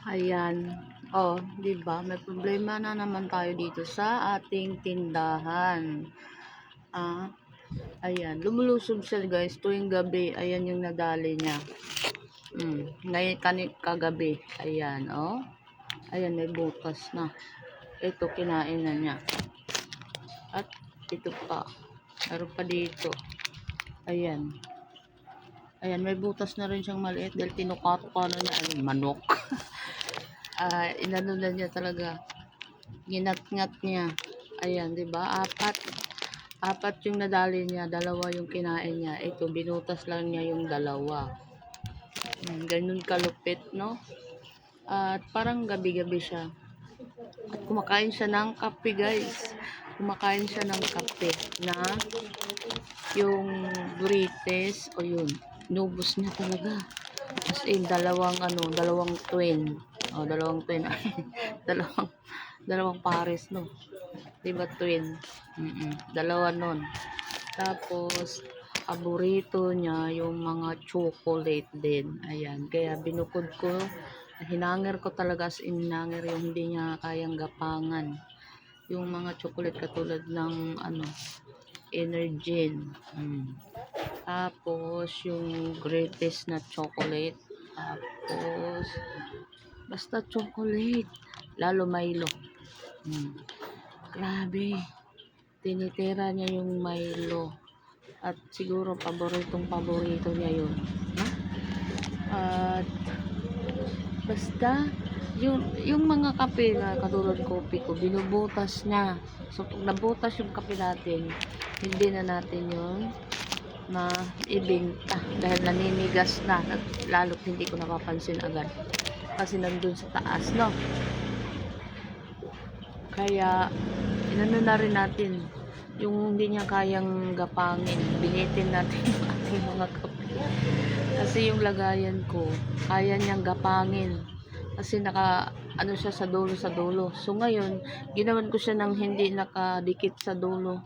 Ayan. Oh, 'di ba? May problema na naman tayo dito sa ating tindahan. Ah, ayan. Lumulusog siya, guys, tuwing gabi. Ayan yung nadali niya. Ngayon kagabi. Ayan, oh. Ayan, may butas na. Ito, kinain na niya. At ito pa. Meron pa dito. Ayan. Ayan, may butas na rin siyang maliit dahil tinuka-tuka na niya. Ano, manok. Inano na niya talaga. Ginat-ngat niya. Ayan, 'di ba? Apat yung nadali niya, dalawa yung kinain niya. Ito, binutas lang niya yung dalawa. Ganun kalupit, no? At parang gabi-gabi siya. At kumakain siya ng kape, guys. Kumakain siya ng kape na yung Brites, o yun, nubos niya talaga. As in, dalawang twin. O, dalawang twin. dalawang pares, no? Diba twin? Dalawa nun. Tapos, paborito niya yung mga chocolate din. Ayan. Kaya binukod ko, hinanger ko talaga, as in hinanger yung hindi niya kayang gapangan. Yung mga chocolate katulad ng Energin. Tapos, yung greatest na chocolate. Tapos, basta chocolate. Lalo Milo. Grabe. Tinitira niya yung Milo. At siguro paborito niya yun. At basta yung mga kape na katulad kopi ko, binubutas niya. So pag nabutas yung kape natin, hindi na natin yun ibenta dahil naninigas na, lalo't hindi ko napapansin agad kasi nandun sa taas, no? Kaya inano na rin natin yung hindi niya kayang gapangin, binitin natin yung ating mga kape kasi yung lagayan ko kaya niyang gapangin kasi siya sa dulo. So ngayon ginawan ko siya ng hindi nakadikit sa dulo,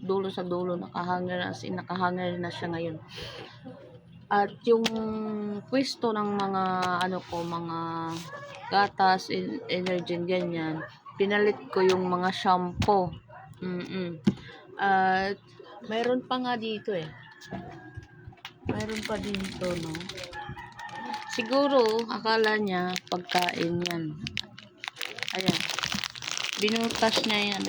nakahanger, as in nakahanger na siya ngayon. At yung pwesto ng mga mga gatas, Energin, ganyan, pinalit ko yung mga shampoo. At mayroon pa nga dito mayroon pa dito, no? Siguro akala niya pagkain yan. Ayan, binutas niya yan.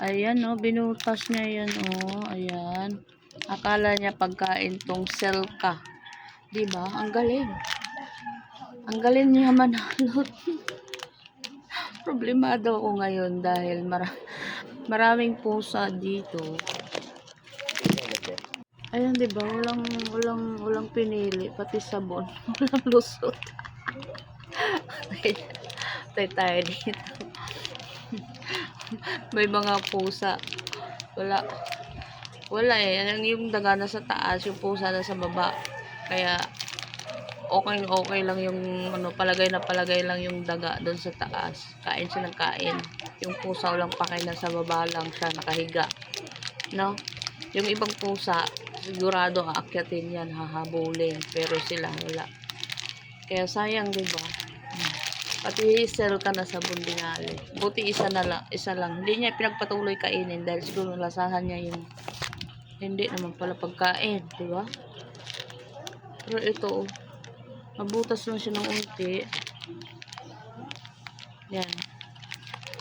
Ayan, no, binutas niya yan, oh. Ayan, akala niya pagkain tong Selka, diba? Ang galing niya manalot. Problemado ako ngayon dahil maraming pusa dito. Ayan, diba? Walang pinili, pati sabon. Walang lusot. Tayo dito. May mga pusa. Wala yung daga na sa taas, yung pusa na sa baba. Kaya okay lang yung palagay lang yung daga doon sa taas. Kain siya ng kain. Yung pusa walang pakay, na sa baba lang siya nakahiga, no? Yung ibang pusa sigurado aakyatin yan, hahabulin, pero sila wala. Kaya sayang, diba? Pati Selka na sabon dinali. Buti isa lang. Hindi niya pinagpatuloy kainin dahil siguro lasahan niya yung hindi naman pala pagkain, diba? Pero ito, nabutas lang siya ng unti. Yan.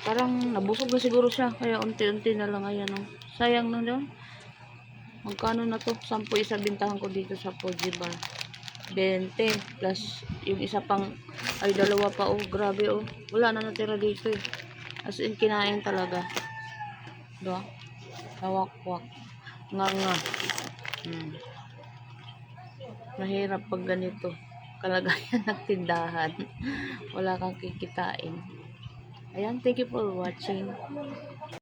Parang nabusog na siguro siya, kaya unti-unti na lang. Ayan, oh. Sayang na yun. Magkano na to? 10 isa bintahan ko dito sa Fuji Bar. 20 plus yung isa pang dalawa pa, oh. Grabe, oh. Wala na natira dito, as in kinain talaga, diba? Kawakwak nga. Mahirap pag ganito kalagayan ng tindahan. Wala kang kikitain. Ayan, thank you for watching.